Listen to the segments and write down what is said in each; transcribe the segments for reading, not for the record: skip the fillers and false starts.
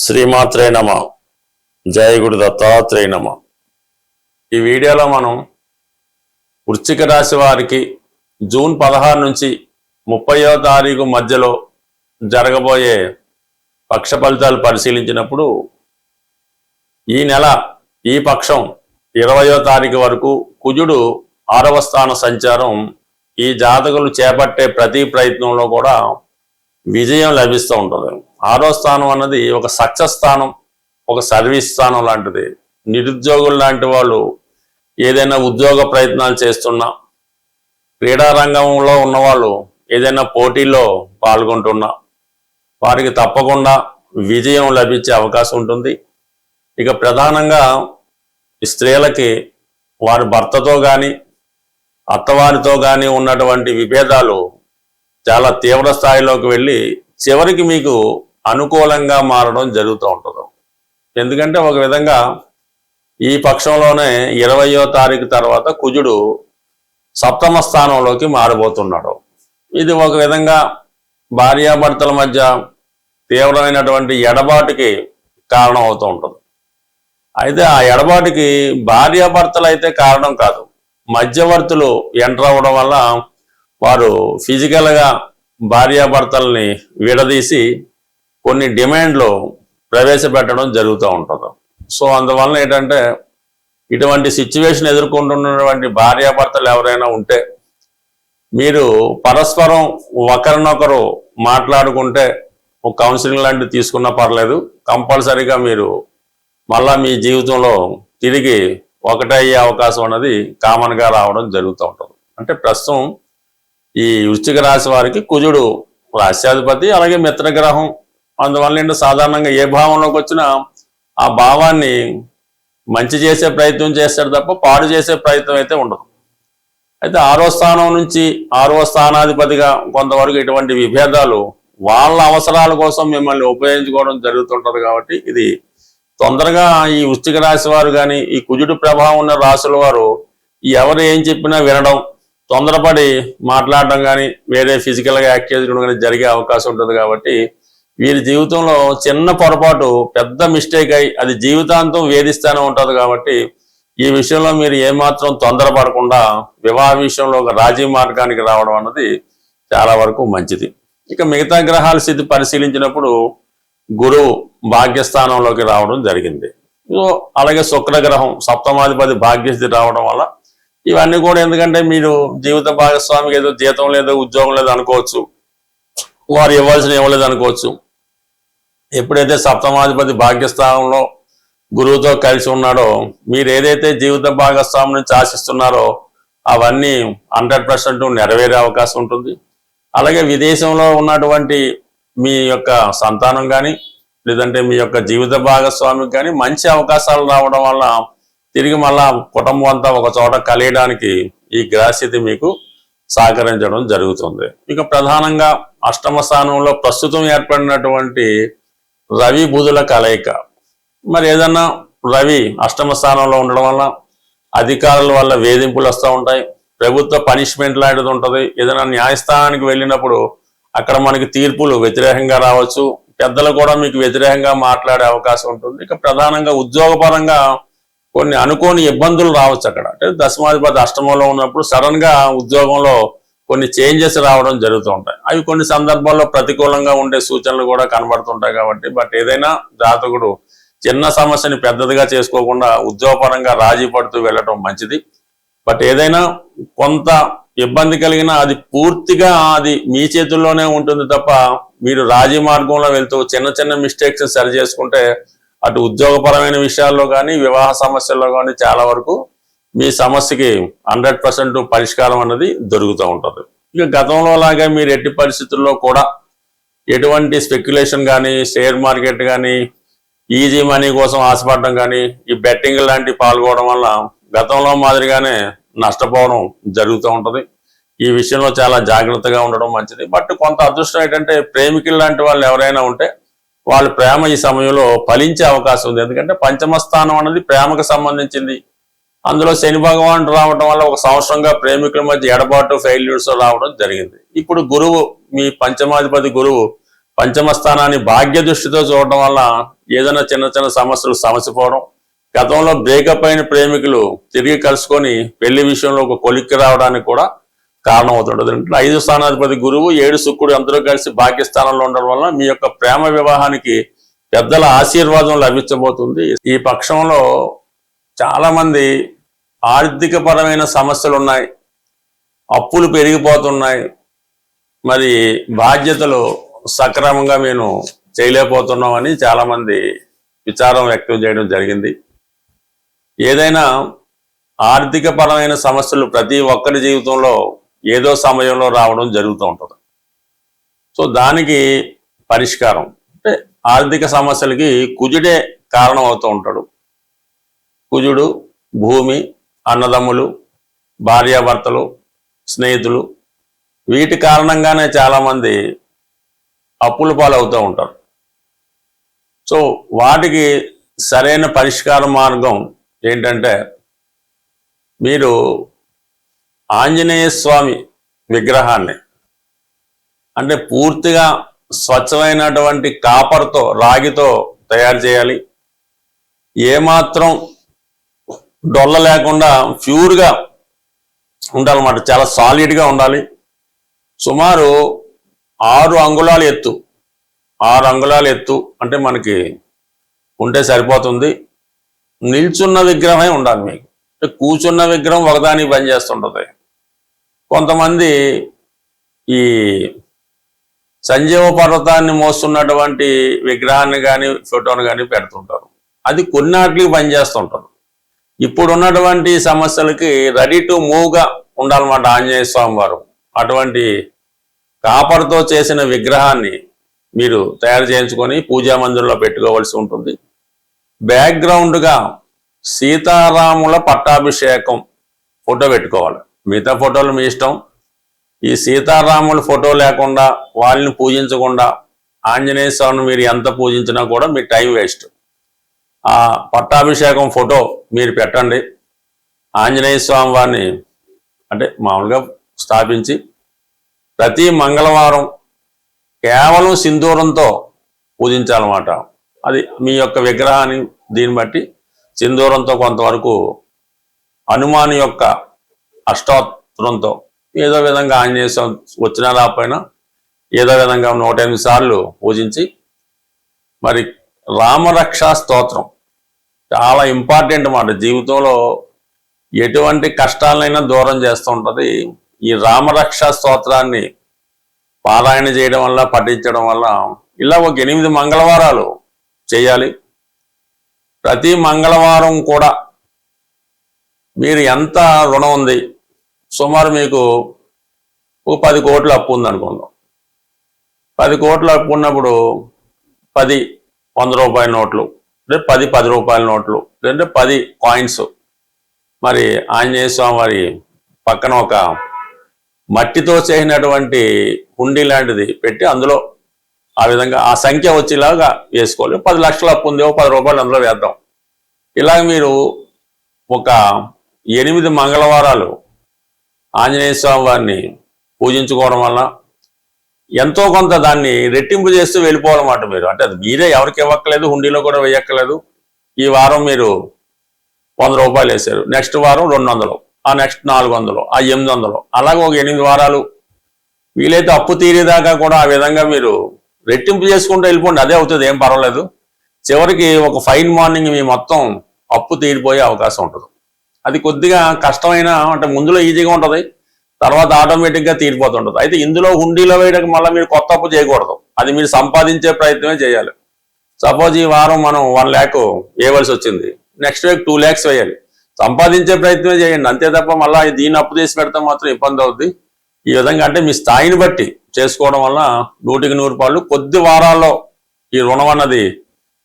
శ్రీమాత్రే నమ. జయ గురు దత్తాత్రేయ నమ. ఈ వీడియోలో మనం వృశ్చిక రాశి వారికి జూన్ 16 నుంచి 30వ తారీఖు మధ్యలో జరగబోయే పక్ష ఫలితాలు పరిశీలించినప్పుడు ఈ నెల ఈ పక్షం 20వ తారీఖు వరకు కుజుడు 6వ స్థాన సంచారం ఈ జాతకులు చేపట్టే ప్రతి ప్రయత్నంలో కూడా విజయం లభిస్తూ ఉంటుంది. 6వ స్థానం అన్నది ఒక సక్సెస్ స్థానం, ఒక సర్వీస్ స్థానం లాంటిది. నిరుద్యోగులు లాంటి వాళ్ళు ఏదైనా ఉద్యోగ ప్రయత్నాలు చేస్తున్నా, క్రీడా రంగంలో ఉన్నవాళ్ళు ఏదైనా పోటీల్లో పాల్గొంటున్నా వారికి తప్పకుండా విజయం లభించే అవకాశం ఉంటుంది. ఇక ప్రధానంగా స్త్రీలకి వారి భర్తతో కానీ అత్తవారితో కానీ ఉన్నటువంటి విభేదాలు చాలా తీవ్ర స్థాయిలోకి వెళ్ళి చివరికి మీకు అనుకూలంగా మారడం జరుగుతూ ఉంటుంది. ఎందుకంటే ఒక విధంగా ఈ పక్షంలోనే 20వ తారీఖు తర్వాత కుజుడు 7వ స్థానంలోకి మారబోతున్నాడు. ఇది ఒక విధంగా భార్యాభర్తల మధ్య తీవ్రమైనటువంటి ఎడబాటుకి కారణం అవుతూ ఉంటుంది. అయితే ఆ ఎడబాటుకి భార్యాభర్తలు అయితే కారణం కాదు, మధ్యవర్తులు ఎంటర్ అవ్వడం వల్ల వారు ఫిజికల్గా భార్యాభర్తల్ని విడదీసి కొన్ని డిమాండ్లు ప్రవేశపెట్టడం జరుగుతూ ఉంటుంది. సో అందువలన ఏంటంటే ఇటువంటి సిచ్యువేషన్ ఎదుర్కొంటున్నటువంటి భార్యాభర్తలు ఎవరైనా ఉంటే మీరు పరస్పరం ఒకరినొకరు మాట్లాడుకుంటే ఒక కౌన్సిలింగ్ లాంటివి తీసుకున్నా పర్లేదు, కంపల్సరీగా మీరు మళ్ళా మీ జీవితంలో తిరిగి ఒకటయ్యే అవకాశం అనేది కామన్గా రావడం జరుగుతూ ఉంటుంది. అంటే ప్రస్తుతం ఈ వృశ్చిక రాశి వారికి కుజుడు రాశ్యాధిపతి, అలాగే మిత్రగ్రహం. అందువల్ల ఏంటో సాధారణంగా ఏ భావంలోకి వచ్చినా ఆ భావాన్ని మంచి చేసే ప్రయత్నం చేస్తాడు తప్ప పాడు చేసే ప్రయత్నం అయితే ఉండదు. అయితే 6వ స్థానం నుంచి 6వ స్థానాధిపతిగా కొంతవరకు ఇటువంటి విభేదాలు వాళ్ళ అవసరాల కోసం మిమ్మల్ని ఉపయోగించుకోవడం జరుగుతుంటుంది. కాబట్టి ఇది తొందరగా ఈ వృశ్చిక రాశి వారు కానీ ఈ కుజుడు ప్రభావం ఉన్న రాశుల వారు ఎవరు ఏం చెప్పినా వినడం, తొందరపడి మాట్లాడడం కానీ వేరే ఫిజికల్గా యాక్ట్ చేయడం కానీ జరిగే అవకాశం ఉంటుంది. కాబట్టి వీరి జీవితంలో చిన్న పొరపాటు పెద్ద మిస్టేక్ అయి అది జీవితాంతం వేధిస్తూనే ఉంటుంది. కాబట్టి ఈ విషయంలో మీరు ఏమాత్రం తొందరపడకుండా వివాహ విషయంలో ఒక రాజీ మార్గానికి రావడం అన్నది చాలా వరకు మంచిది. ఇక మిగతా గ్రహాల స్థితి పరిశీలించినప్పుడు గురువు భాగ్యస్థానంలోకి రావడం జరిగింది. అలాగే శుక్రగ్రహం 7వ భాగ్యస్థితి రావడం వల్ల ఇవన్నీ కూడా, ఎందుకంటే మీరు జీవిత భాగస్వామికి ఏదో జీతం లేదో ఉద్యోగం లేదో అనుకోవచ్చు, వారు ఇవ్వాల్సిన ఇవ్వలేదు అనుకోవచ్చు. ఎప్పుడైతే 7వ భాగ్యస్థానంలో గురువుతో కలిసి ఉన్నాడో మీరు ఏదైతే జీవిత భాగస్వామి నుంచి ఆశిస్తున్నారో అవన్నీ 100% నెరవేరే అవకాశం ఉంటుంది. అలాగే విదేశంలో ఉన్నటువంటి మీ యొక్క సంతానం కానీ లేదంటే మీ యొక్క జీవిత భాగస్వామికి కానీ మంచి అవకాశాలు రావడం వల్ల తిరిగి మళ్ళా కుటుంబం అంతా ఒక చోట కలియడానికి ఈ గ్రహస్థితి మీకు సహకరించడం జరుగుతుంది. ఇక ప్రధానంగా 8వ స్థానంలో ప్రస్తుతం ఏర్పడినటువంటి రవి బుధుల కలయిక. మరి ఏదన్నా రవి 8వ స్థానంలో ఉండడం వల్ల అధికారుల వల్ల వేధింపులు వస్తూ ఉంటాయి, ప్రభుత్వ పనిష్మెంట్ లాంటిది ఉంటుంది. ఏదైనా న్యాయస్థానానికి వెళ్ళినప్పుడు అక్కడ మనకి తీర్పులు వ్యతిరేకంగా రావచ్చు, పెద్దలు కూడా మీకు వ్యతిరేకంగా మాట్లాడే అవకాశం ఉంటుంది. ఇక ప్రధానంగా ఉద్యోగపరంగా కొన్ని అనుకోని ఇబ్బందులు రావచ్చు. అక్కడ అంటే 10వ 8వ ఉన్నప్పుడు సడన్ గా ఉద్యోగంలో కొన్ని చేంజెస్ రావడం జరుగుతూ ఉంటాయి. అవి కొన్ని సందర్భాల్లో ప్రతికూలంగా ఉండే సూచనలు కూడా కనబడుతుంటాయి. కాబట్టి ఏదైనా జాతకుడు చిన్న సమస్యని పెద్దదిగా చేసుకోకుండా ఉద్యోగపరంగా రాజీ పడుతూ వెళ్ళటం మంచిది. ఏదైనా కొంత ఇబ్బంది కలిగినా అది పూర్తిగా అది మీ చేతుల్లోనే ఉంటుంది తప్ప మీరు రాజీ మార్గంలో వెళ్తూ చిన్న చిన్న మిస్టేక్స్ సరి చేసుకుంటే అటు ఉద్యోగపరమైన విషయాల్లో కానీ వివాహ సమస్యల్లో కానీ చాలా వరకు మీ సమస్యకి 100% పరిష్కారం అన్నది దొరుకుతూ ఉంటుంది. ఇక గతంలో లాగా మీరు ఎట్టి పరిస్థితుల్లో కూడా ఎటువంటి స్పెక్యులేషన్ కానీ షేర్ మార్కెట్ కానీ ఈజీ మనీ కోసం ఆశపడడం కానీ ఈ బెట్టింగ్ లాంటివి పాల్గొనడం వల్ల గతంలో మాదిరిగానే నష్టపోవడం జరుగుతూ ఉంటుంది. ఈ విషయంలో చాలా జాగ్రత్తగా ఉండడం మంచిది. కొంత అదృష్టం ఏంటంటే ప్రేమికులు లాంటి వాళ్ళు ఎవరైనా ఉంటే వాళ్ళ ప్రేమ ఈ సమయంలో ఫలించే అవకాశం ఉంది. ఎందుకంటే 5వ స్థానం అనేది ప్రేమకు సంబంధించింది. అందులో శని భగవానుడు రావడం వల్ల ఒక సంవత్సరంగా ప్రేమికుల మధ్య ఎడబాటు ఫెయిల్యూర్స్ రావడం జరిగింది. ఇప్పుడు గురువు మీ 5వ గురువు పంచమ స్థానాన్ని భాగ్య దృష్టితో చూడటం వల్ల ఏదైనా చిన్న చిన్న సమస్యలు సమసిపోవడం, గతంలో బ్రేకప్ అయిన ప్రేమికులు తిరిగి కలుసుకొని పెళ్లి విషయంలో ఒక కొలిక్కి రావడానికి కూడా కారణం అవుతుంటుంది. అంటే 5 స్థానాధిపతి గురువు 7 శుక్రుడు అందరూ కలిసి భాగ్యస్థానంలో ఉండడం వల్ల మీ యొక్క ప్రేమ వివాహానికి పెద్దల ఆశీర్వాదం లభించబోతుంది. ఈ పక్షంలో చాలా మంది ఆర్థిక పరమైన సమస్యలు ఉన్నాయి, అప్పులు పెరిగిపోతున్నాయి, మరి బాధ్యతలు సక్రమంగా మేము చేయలేకపోతున్నామని చాలా మంది విచారం వ్యక్తం చేయడం జరిగింది. ఏదైనా ఆర్థిక పరమైన సమస్యలు ప్రతి ఒక్కరి జీవితంలో ఏదో సమయంలో రావడం జరుగుతూ ఉంటుంది. సో దానికి పరిష్కారం అంటే ఆర్థిక సమస్యలకి కుజుడే కారణం అవుతూ ఉంటాడు. కుజుడు భూమి, అన్నదమ్ములు, భార్యాభర్తలు, స్నేహితులు, వీటి కారణంగానే చాలామంది అప్పుల పాలవుతూ ఉంటారు. సో వాటికి సరైన పరిష్కార మార్గం ఏంటంటే మీరు ఆంజనేయ స్వామి విగ్రహాన్ని అంటే పూర్తిగా స్వచ్ఛమైనటువంటి కాపర్తో, రాగితో తయారు చేయాలి. ఏమాత్రం డొల్ల లేకుండా ప్యూర్గా ఉండాలన్నమాట, చాలా సాలిడ్గా ఉండాలి. సుమారు 6 అంగుళాల ఎత్తు, 6 అంగుళాల ఎత్తు అంటే మనకి ఉంటే సరిపోతుంది. నిల్చున్న విగ్రహమే ఉండాలి మీకు. కూర్చున్న విగ్రహం ఒకదానికి పనిచేస్తుంటుంది. కొంతమంది ఈ సంజీవ పర్వతాన్ని మోస్తున్నటువంటి విగ్రహాన్ని కానీ ఫోటోను కానీ పెడుతుంటారు. అది కొన్నాటికి పనిచేస్తుంటారు. ఇప్పుడు ఉన్నటువంటి సమస్యలకి రెడీ టు మూవ్గా ఉండాలన్నమాట ఆంజనేయ స్వామి వారు. అటువంటి కాపర్తో చేసిన విగ్రహాన్ని మీరు తయారు చేయించుకొని పూజా మందిరంలో పెట్టుకోవాల్సి ఉంటుంది. బ్యాక్గ్రౌండ్గా సీతారాముల పట్టాభిషేకం ఫోటో పెట్టుకోవాలి. మిగతా ఫోటోలు మీ ఇష్టం. ఈ సీతారాముల ఫోటో లేకుండా, వాళ్ళని పూజించకుండా ఆంజనేయ స్వామిని మీరు ఎంత పూజించినా కూడా మీ టైం వేస్ట్. ఆ పట్టాభిషేకం ఫోటో మీరు పెట్టండి. ఆంజనేయ స్వామి వారిని అంటే మామూలుగా స్థాపించి ప్రతి మంగళవారం కేవలం సింధూరంతో పూజించాలన్నమాట. అది మీ యొక్క విగ్రహాన్ని దీన్ని బట్టి సింధూరంతో కొంతవరకు హనుమాన్ యొక్క అష్టోత్తరంతో ఏదో విధంగా ఆంజనేయ స్వామి వచ్చినా రాకపోయినా ఏదో విధంగా 108 సార్లు పూజించి, మరి రామరక్షా స్తోత్రం చాలా ఇంపార్టెంట్ అన్నమాట. జీవితంలో ఎటువంటి కష్టాలైనా దూరం చేస్తూ ఉంటుంది. ఈ రామరక్షా స్తోత్రాన్ని పారాయణ చేయడం వల్ల, పఠించడం వల్ల ఇలా ఒక 8 మంగళవారాలు చేయాలి. ప్రతి మంగళవారం కూడా మీరు ఎంత రుణం ఉంది, సుమారు మీకు ఒక 10 కోట్ల అప్పు ఉందనుకుందాం. 10 కోట్ల అప్పు ఉన్నప్పుడు 10 100 రూపాయల నోట్లు, అంటే 10 రూపాయల నోట్లు, అంటే 10 కాయిన్స్ మరి ఆంజనేయ స్వామి వారి పక్కన ఒక మట్టితో చేసినటువంటి హుండీ లాంటిది పెట్టి అందులో ఆ విధంగా ఆ సంఖ్య వచ్చేలాగా వేసుకోవాలి. 10 లక్షల అప్పు ఉంది, 10 రూపాయలు అందులో వేద్దాం. ఇలాగ మీరు ఒక 8 మంగళవారాలు ఆంజనేయ స్వామి వారిని పూజించుకోవడం వల్ల ఎంతో కొంత దాన్ని రెట్టింపు చేస్తూ వెళ్ళిపోవాలన్నమాట మీరు. అంటే అది మీరే ఎవరికి ఇవ్వక్కలేదు, హుండీలో కూడా వేయక్కలేదు. ఈ వారం మీరు 100 రూపాయలు వేశారు, నెక్స్ట్ వారం 200, ఆ నెక్స్ట్ 400, ఆ 800, అలాగే ఒక 8 వారాలు వీలైతే అప్పు తీరేదాకా కూడా ఆ విధంగా మీరు రెట్టింపు చేసుకుంటూ వెళ్ళిపోండి. అదే అవుతుంది, ఏం పర్వాలేదు. చివరికి ఒక ఫైన్ మార్నింగ్ మీ మొత్తం అప్పు తీరిపోయే అవకాశం ఉంటుంది. అది కొద్దిగా కష్టమైన, అంటే ముందులో ఈజీగా ఉంటుంది, తర్వాత ఆటోమేటిక్గా తీరిపోతుంటుంది. అయితే ఇందులో హుండీలో వేయడానికి మళ్ళీ మీరు కొత్త అప్పు చేయకూడదు. అది మీరు సంపాదించే ప్రయత్నమే చేయాలి. సపోజ్ ఈ వారం మనం 1 lakh వేయవలసి వచ్చింది, నెక్స్ట్ వీక్ 2 lakhs వేయాలి. సంపాదించే ప్రయత్నమే చేయండి, అంతే తప్ప మళ్ళీ దీన్ని అప్పు చేసి పెడితే మాత్రం ఇబ్బంది అవుద్ది. ఈ విధంగా అంటే మీ స్థాయిని బట్టి చేసుకోవడం వల్ల 100కి 100 రూపాయలు కొద్ది వారాల్లో ఈ రుణం అన్నది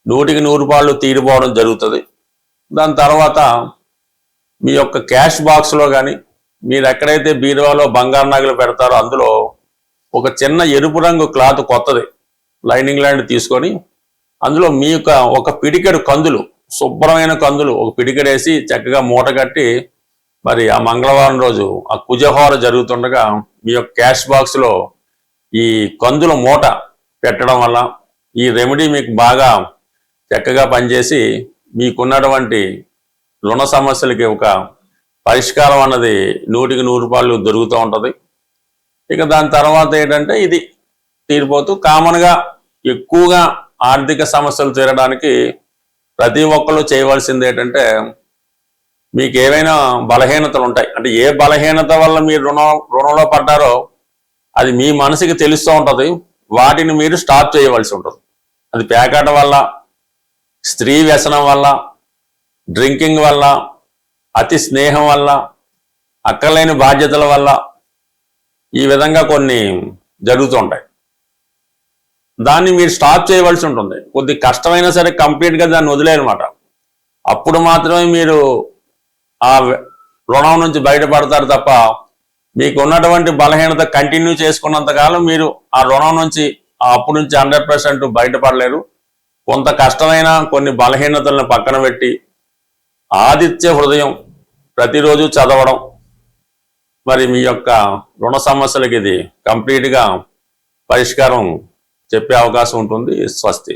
100కి 100 రూపాయలు తీరిపోవడం జరుగుతుంది. దాని తర్వాత మీ యొక్క క్యాష్ బాక్స్లో కానీ, మీరు ఎక్కడైతే బీరువాలో బంగారు నగలు పెడతారో అందులో ఒక చిన్న ఎరుపు రంగు క్లాత్ కొత్తది లైనింగ్ లాంటిది తీసుకొని అందులో మీ యొక్క ఒక పిడికెడు కందులు, శుభ్రమైన కందులు ఒక పిడికెడేసి చక్కగా మూట కట్టి, మరి ఆ మంగళవారం రోజు ఆ కుజహోర జరుగుతుండగా మీ యొక్క క్యాష్ బాక్స్లో ఈ కందుల మూట పెట్టడం వల్ల ఈ రెమెడీ మీకు బాగా చక్కగా పనిచేసి మీకున్నటువంటి రుణ సమస్యలకి ఒక పరిష్కారం అన్నది 100కి 100 రూపాయలు దొరుకుతూ ఉంటుంది. ఇక దాని తర్వాత ఏంటంటే ఇది తీరిపోతూ కామన్గా ఎక్కువగా ఆర్థిక సమస్యలు తీరడానికి ప్రతి ఒక్కళ్ళు చేయవలసింది ఏంటంటే, మీకు ఏవైనా బలహీనతలు ఉంటాయి అంటే ఏ బలహీనత వల్ల మీరు రుణంలో పడ్డారో అది మీ మనసుకి తెలుస్తూ ఉంటుంది. వాటిని మీరు స్టాప్ చేయవలసి ఉంటుంది. అది పేకాట వల్ల, స్త్రీ వ్యసనం వల్ల, డ్రింకింగ్ వల్ల, అతి స్నేహం వల్ల, అక్కర్లేని బాధ్యతల వల్ల ఈ విధంగా కొన్ని జరుగుతూ ఉంటాయి. దాన్ని మీరు స్టాప్ చేయవలసి ఉంటుంది. కొద్ది కష్టమైనా సరే కంప్లీట్గా దాన్ని వదిలేయనమాట. అప్పుడు మాత్రమే మీరు ఆ రుణం నుంచి బయటపడతారు తప్ప మీకు ఉన్నటువంటి బలహీనత కంటిన్యూ చేసుకున్నంతకాలం మీరు ఆ రుణం నుంచి ఆ అప్పు నుంచి 100% బయటపడలేరు. కొంత కష్టమైన కొన్ని బలహీనతలను పక్కన పెట్టి ఆదిత్య హృదయం ప్రతిరోజు చదవడం మరి మీ యొక్క రుణ సమస్యలకి ఇది కంప్లీట్గా పరిష్కారం చెప్పే అవకాశం ఉంటుంది. స్వస్తి.